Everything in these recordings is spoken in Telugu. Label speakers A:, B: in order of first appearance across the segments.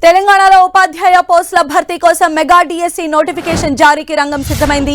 A: తెలంగాణలో ఉపాధ్యాయ పోస్టుల భర్తీ కోసం మెగా డిఎస్సి నోటిఫికేషన్ జారీకి రంగం సిద్ధమైంది.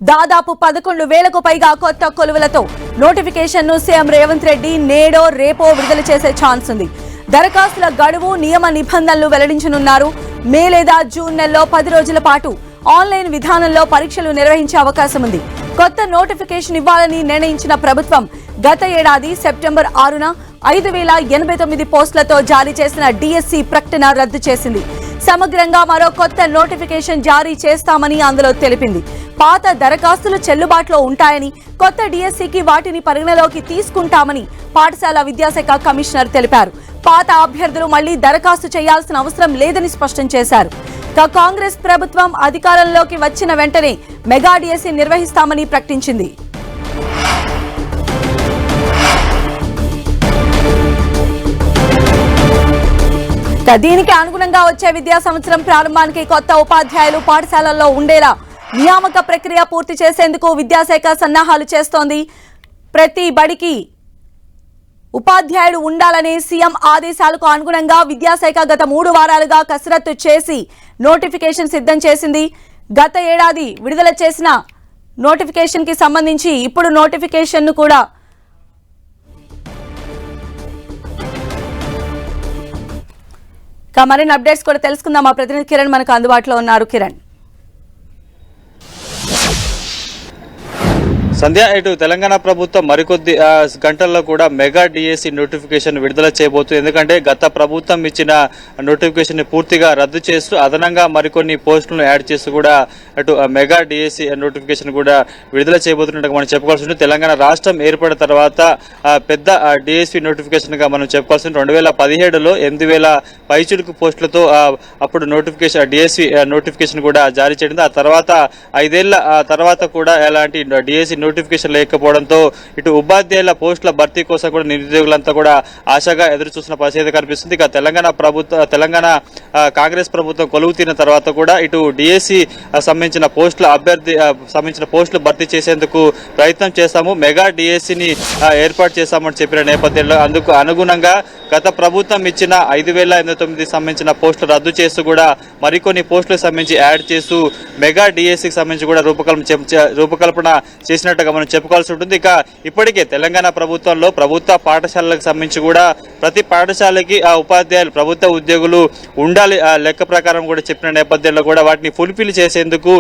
A: దాదాపు 11,000కు పైగా కొత్త కొలువులతో నోటిఫికేషన్ ను సీఎం రేవంత్ రెడ్డి నేడో రేపో విడుదల చేసే ఛాన్స్ ఉంది. దరఖాస్తుల గడువు నియమ నిబంధనలు వెల్లడించనున్నారు. మే లేదా జూన్ నెలలో 10 రోజుల పాటు ఆన్లైన్ విధానంలో పరీక్షలు నిర్వహించే అవకాశం ఉంది. కొత్త నోటిఫికేషన్ ఇవ్వాలని నిర్ణయించిన ప్రభుత్వం గత ఏడాది సెప్టెంబర్ 6న 5,089 పోస్టులతో జారీ చేసిన డిఎస్సి ప్రకటన రద్దు చేసింది. సమగ్రంగా మరో కొత్త నోటిఫికేషన్ జారీ చేస్తామని అందులో తెలిపింది. పాత దరఖాస్తులు చెల్లుబాటులో ఉంటాయని, కొత్త డిఎస్సికి వాటిని పరిగణలోకి తీసుకుంటామని పాఠశాల విద్యాశాఖ కమిషనర్ తెలిపారు. పాత అభ్యర్థులు మళ్లీ దరఖాస్తు చేయాల్సిన అవసరం లేదని స్పష్టం చేశారు. కాంగ్రెస్ ప్రభుత్వం అధికారంలోకి వచ్చిన వెంటనే మెగా డిఎస్సి నిర్వహిస్తామని ప్రకటించింది. దీనికి అనుగుణంగా వచ్చే విద్యా సంవత్సరం ప్రారంభానికి కొత్త ఉపాధ్యాయులు పాఠశాలల్లో ఉండేలా నియామక ప్రక్రియ పూర్తి చేసేందుకు విద్యాశాఖ సన్నాహాలు చేస్తోంది. ప్రతి బడికి ఉపాధ్యాయుడు ఉండాలనే సీఎం ఆదేశాలకు అనుగుణంగా విద్యాశాఖ గత 3 వారాలుగా కసరత్తు చేసి నోటిఫికేషన్ సిద్ధం చేసింది. గత ఏడాది విడుదల చేసిన నోటిఫికేషన్ కి సంబంధించి ఇప్పుడు నోటిఫికేషన్ ను కూడా మరిన్ని అప్డేట్స్ కూడా తెలుసుకుందాం. మా ప్రతినిధి కిరణ్ మనకు అందుబాటులో ఉన్నారు. కిరణ్,
B: సంధ్య, ఇటు తెలంగాణ ప్రభుత్వం మరికొద్ది గంటల్లో కూడా మెగా డిఎస్సి నోటిఫికేషన్ విడుదల చేయబోతుంది. ఎందుకంటే గత ప్రభుత్వం ఇచ్చిన నోటిఫికేషన్ పూర్తిగా రద్దు చేస్తూ అదనంగా మరికొన్ని పోస్టులను యాడ్ చేస్తూ కూడా అటు మెగా డిఎస్సి నోటిఫికేషన్ కూడా విడుదల చేయబోతున్నట్టుగా మనం చెప్పుకోవాల్సి ఉంటుంది. తెలంగాణ రాష్ట్రం ఏర్పడిన తర్వాత పెద్ద డిఎస్సి నోటిఫికేషన్ గా మనం చెప్పుకోవాల్సి ఉంటుంది. 2017లో 8,000 పైచులుకు పోస్టులతో అప్పుడు నోటిఫికేషన్ డిఎస్సి నోటిఫికేషన్ కూడా జారీ చేయడం. ఆ తర్వాత 5 ఏళ్ల తర్వాత కూడా ఎలాంటి డిఎస్సి నోటిఫికేషన్ లేకపోవడంతో ఇటు ఉపాధ్యాయుల పోస్టుల భర్తీ కోసం కూడా నిరుద్యోగులంతా కూడా ఆశగా ఎదురు చూసిన పరిస్థితి కనిపిస్తుంది. ఇక తెలంగాణ కాంగ్రెస్ ప్రభుత్వం కొలువు తీరిన తర్వాత కూడా ఇటు డిఎస్సి సంబంధించిన పోస్టులు భర్తీ చేసేందుకు ప్రయత్నం చేస్తాము, మెగా డిఎస్సిని ఏర్పాటు చేస్తామని చెప్పిన నేపథ్యంలో అందుకు అనుగుణంగా గత ప్రభుత్వం ఇచ్చిన 5,089 సంబంధించిన పోస్టులు రద్దు చేస్తూ కూడా మరికొన్ని పోస్టులకు సంబంధించి యాడ్ చేస్తూ మెగా డిఎస్సికి సంబంధించి కూడా రూపకల్పన చేసినట్టుగా మనం చెప్పుకోవాల్సి ఉంటుంది. ఇక ఇప్పటికే తెలంగాణ ప్రభుత్వంలో ప్రభుత్వ పాఠశాలలకు సంబంధించి కూడా ప్రతి పాఠశాలకి ఉపాధ్యాయులు ప్రభుత్వ ఉద్యోగులు ఉండాలి లెక్క ప్రకారం కూడా చెప్పిన నేపథ్యంలో కూడా వాటిని ఫుల్ఫిల్ చేసేందుకు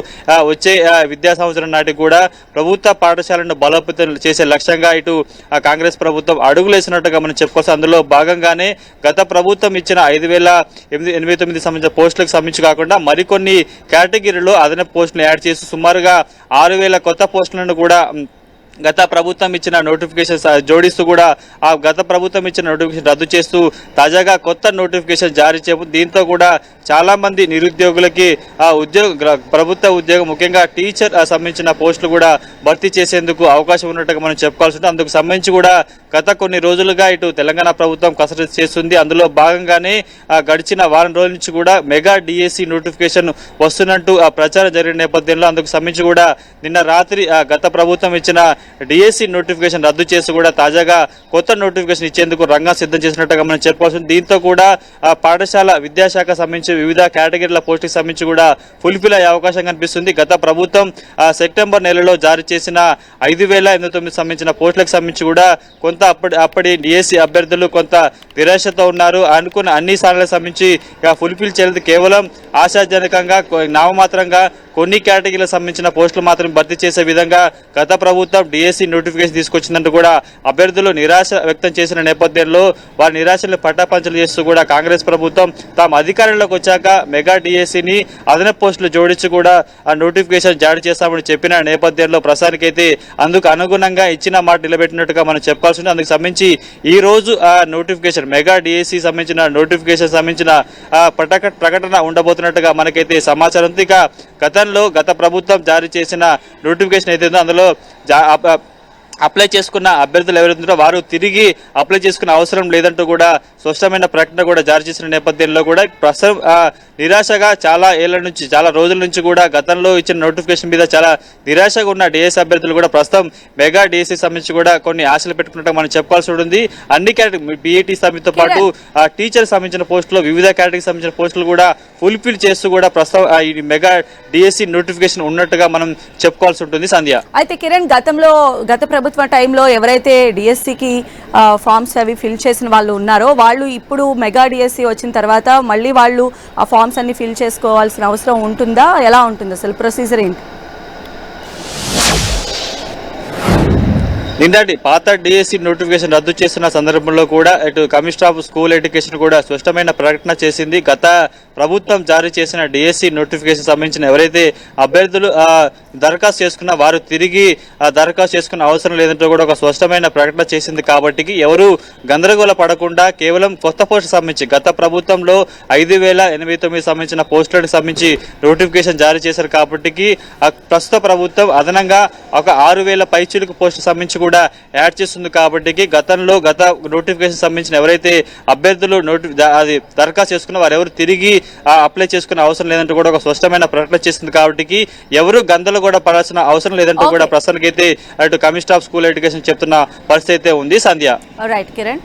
B: వచ్చే విద్యా సంవత్సరం నాటికి కూడా ప్రభుత్వ పాఠశాలను బలోపేతం చేసే లక్ష్యంగా ఇటు కాంగ్రెస్ ప్రభుత్వం అడుగులేసినట్టుగా మనం చెప్పుకోవచ్చు. అందులో భాగంగానే గత ప్రభుత్వం ఇచ్చిన 5,089 సంబంధించిన పోస్టులకు సంబంధించి కాకుండా మరికొన్ని కేటగిరీలో అదనపు పోస్టులు యాడ్ చేసి సుమారుగా 6,000 కొత్త పోస్టులను కూడా గత ప్రభుత్వం ఇచ్చిన నోటిఫికేషన్ జోడిస్తూ కూడా ఆ గత ప్రభుత్వం ఇచ్చిన నోటిఫికేషన్ రద్దు చేస్తూ తాజాగా కొత్త నోటిఫికేషన్ జారీ చేయబోతుంది. దీంతో కూడా చాలా మంది నిరుద్యోగులకి ప్రభుత్వ ఉద్యోగం ముఖ్యంగా టీచర్ సంబంధించిన పోస్టులు కూడా భర్తీ చేసేందుకు అవకాశం ఉన్నట్టుగా మనం చెప్పుకోవాల్సి ఉంటుంది. అందుకు సంబంధించి కూడా గత కొన్ని రోజులుగా ఇటు తెలంగాణ ప్రభుత్వం కసరత్తు చేస్తుంది. అందులో భాగంగానే గడిచిన వారం రోజుల నుంచి కూడా మెగా డిఎస్సి నోటిఫికేషన్ వస్తున్నట్టు ప్రచారం జరిగిన నేపథ్యంలో అందుకు సంబంధించి కూడా నిన్న రాత్రి గత ప్రభుత్వం ఇచ్చిన డిఎస్సి నోటిఫికేషన్ రద్దు చేసి కూడా తాజాగా కొత్త నోటిఫికేషన్ ఇచ్చేందుకు రంగం సిద్ధం చేసినట్టుగా మనం చెప్పుకోవాల్సి. దీంతో కూడా పాఠశాల విద్యాశాఖ సంబంధించి వివిధ కేటగిరీల పోస్టులకు సంబంధించి కూడా ఫుల్ఫిల్ అయ్యే అవకాశం కనిపిస్తుంది. గత ప్రభుత్వం సెప్టెంబర్ నెలలో జారీ చేసిన 5,089 సంబంధించిన పోస్టులకు సంబంధించి కూడా కొంత అప్పటి డిఎస్సి అభ్యర్థులు కొంత నిరాశతో ఉన్నారు. అనుకున్న అన్ని స్థానాలకు సంబంధించి ఫుల్ఫిల్ చేయలేదు. కేవలం ఆశాజనకంగా నామమాత్రంగా కొన్ని కేటగిరీలకు సంబంధించిన పోస్టులు మాత్రం భర్తీ చేసే విధంగా గత ప్రభుత్వం డిఎస్సి నోటిఫికేషన్ తీసుకొచ్చిందంటూ కూడా అభ్యర్థులు నిరాశ వ్యక్తం చేసిన నేపథ్యంలో వారి నిరాశను పటాపంచలు చేస్తూ కూడా కాంగ్రెస్ ప్రభుత్వం తాము అధికారంలోకి వచ్చాక మెగా డిఎస్సిని అదనపు పోస్టులు జోడించి కూడా ఆ నోటిఫికేషన్ జారీ చేస్తామని చెప్పిన నేపథ్యంలో ప్రసారికైతే అందుకు అనుగుణంగా ఇచ్చిన మాట నిలబెట్టినట్టుగా మనం చెప్పుకోవాల్సి ఉంది. అందుకు సంబంధించి ఈ రోజు ఆ నోటిఫికేషన్ మెగా డిఎస్సి సంబంధించిన నోటిఫికేషన్ సంబంధించిన ప్రకటన ఉండబోతున్నట్టుగా మనకైతే సమాచారం ఉంది. ఇక గత ప్రభుత్వం జారీ చేసిన నోటిఫికేషన్ ఏదైతే అందులో అప్లై చేసుకున్న అభ్యర్థులు ఎవరైతే వారు తిరిగి అప్లై చేసుకునే అవసరం లేదంటూ కూడా స్పష్టమైన ప్రకటన కూడా జారీ చేసిన నేపథ్యంలో కూడా ప్రస్తుతం నిరాశగా చాలా ఏళ్ల నుంచి చాలా రోజుల నుంచి కూడా గతంలో ఇచ్చిన నోటిఫికేషన్ మీద చాలా నిరాశగా ఉన్న డిఎస్సి అభ్యర్థులు కూడా ప్రస్తుతం మెగా డిఎస్సి సంబంధించి కూడా కొన్ని ఆశలు పెట్టుకున్నట్టు మనం చెప్పుకోవాల్సి ఉంటుంది. అన్ని కేటగిరీ బీఈటీ సమితితో పాటు టీచర్ సంబంధించిన పోస్టులు వివిధ కేటగిరీకి సంబంధించిన పోస్టులు కూడా ఫుల్ఫిల్ చేస్తూ కూడా ప్రస్తుతం ఈ మెగా డిఎస్సి నోటిఫికేషన్ ఉన్నట్టుగా మనం చెప్పుకోవాల్సి ఉంటుంది. సంధ్య,
A: అయితే కిరణ్, గత ప్రభుత్వ టైంలో ఎవరైతే డిఎస్సికి ఫామ్స్ అవి ఫిల్ చేసిన వాళ్ళు ఉన్నారో వాళ్ళు ఇప్పుడు మెగా డిఎస్సి వచ్చిన తర్వాత మళ్ళీ వాళ్ళు ఆ ఫామ్స్ అన్ని ఫిల్ చేసుకోవాల్సిన అవసరం ఉంటుందా? ఎలా ఉంటుంది అసలు ప్రొసీజర్ ఏంటి?
B: నిన్నటి పాత డిఎస్సి నోటిఫికేషన్ రద్దు చేస్తున్న సందర్భంలో కూడా ఇటు కమిషనర్ ఆఫ్ స్కూల్ ఎడ్యుకేషన్ కూడా స్పష్టమైన ప్రకటన చేసింది. గత ప్రభుత్వం జారీ చేసిన డిఎస్సి నోటిఫికేషన్ సంబంధించిన ఎవరైతే అభ్యర్థులు దరఖాస్తు చేసుకున్న వారు తిరిగి దరఖాస్తు చేసుకున్న అవసరం లేదంటూ కూడా ఒక స్పష్టమైన ప్రకటన చేసింది. కాబట్టి ఎవరు గందరగోళ పడకుండా కేవలం కొత్త పోస్టులకు సంబంధించి గత ప్రభుత్వంలో 5,089 సంబంధించిన పోస్టులకు సంబంధించి నోటిఫికేషన్ జారీ చేశారు. కాబట్టి ప్రస్తుత ప్రభుత్వం అదనంగా ఒక 6,000 పైచిలుకు పోస్టులకు సంబంధించి కూడా యాడ్ చేస్తుంది. కాబట్టి గత నోటిఫికేషన్ సంబంధించిన ఎవరైతే అభ్యర్థులు అది దరఖాస్తు చేసుకున్న వారు ఎవరు తిరిగి అప్లై చేసుకునే అవసరం లేదంటూ కూడా ఒక స్పష్టమైన ప్రకటన చేస్తుంది. కాబట్టి ఎవరు గందలు కూడా పడాల్సిన అవసరం లేదంటూ కూడా ప్రస్తుతానికైతే అటు కమిషనర్ ఆఫ్ స్కూల్ ఎడ్యుకేషన్ చెప్తున్న పరిస్థితి అయితే ఉంది. సంధ్య,
A: రైట్ కిరణ్.